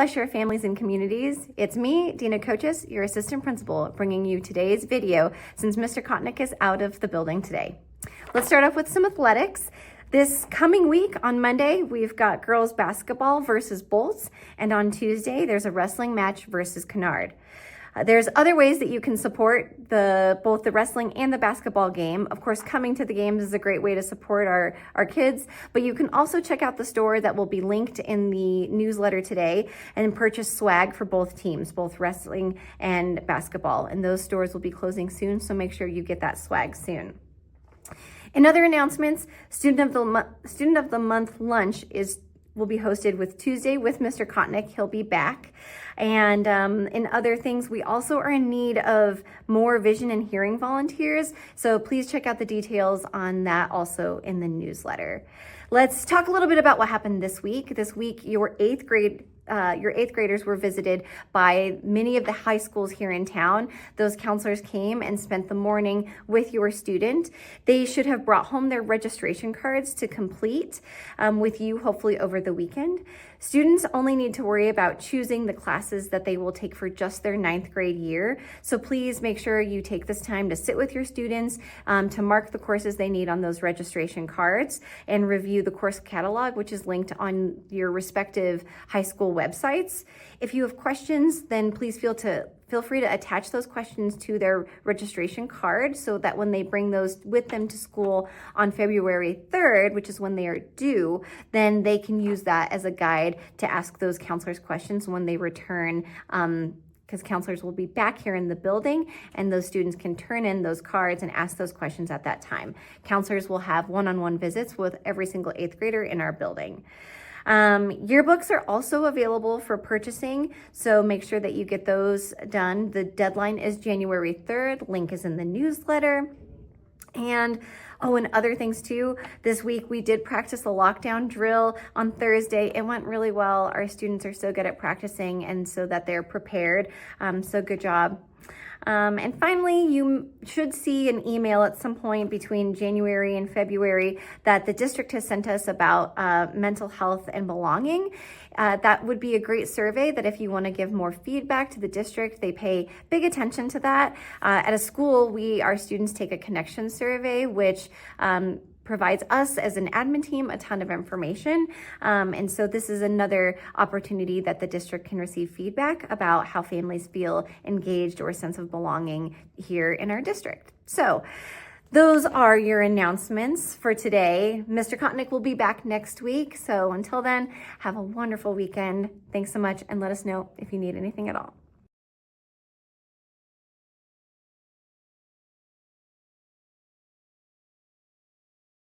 Shore Families and Communities. It's me, Dina Coaches, your assistant principal, bringing you today's video since Mr. Kotnick is out of the building today. Let's start off with some athletics. This coming week on Monday, we've got girls basketball versus Bolts, and on Tuesday, there's a wrestling match versus Kennard. There's other ways that you can support both the wrestling and the basketball game. Of course, coming to the games is a great way to support our kids, but you can also check out the store that will be linked in the newsletter today and purchase swag for both teams, both wrestling and basketball. And those stores will be closing soon, so make sure you get that swag soon. In other announcements, Student of the Month lunch will be hosted with Tuesday with Mr. Kotnick. He'll be back. And in other things, we also are in need of more vision and hearing volunteers. So please check out the details on that also in the newsletter. Let's talk a little bit about what happened this week. This week, your eighth graders were visited by many of the high schools here in town. Those counselors came and spent the morning with your student. They should have brought home their registration cards to complete with you, hopefully over the weekend. Students only need to worry about choosing the classes that they will take for just their 9th grade year. So please make sure you take this time to sit with your students, to mark the courses they need on those registration cards and review the course catalog, which is linked on your respective high school websites. If you have questions, then please feel free to attach those questions to their registration card so that when they bring those with them to school on February 3rd, which is when they are due, then they can use that as a guide to ask those counselors questions when they return, because counselors will be back here in the building and those students can turn in those cards and ask those questions at that time. Counselors will have one-on-one visits with every single 8th grader in our building. Yearbooks are also available for purchasing, so make sure that you get those done. The deadline is January 3rd. Link is in the newsletter. And other things too. This week we did practice a lockdown drill on Thursday. It went really well. Our students are so good at practicing and so that they're prepared. So good job. And finally, you should see an email at some point between January and February that the district has sent us about mental health and belonging. That would be a great survey that if you want to give more feedback to the district, they pay big attention to that. At a school, our students take a connection survey, which provides us as an admin team a ton of information. And so this is another opportunity that the district can receive feedback about how families feel engaged or a sense of belonging here in our district. So those are your announcements for today. Mr. Kotnick will be back next week. So until then, have a wonderful weekend. Thanks so much, and let us know if you need anything at all.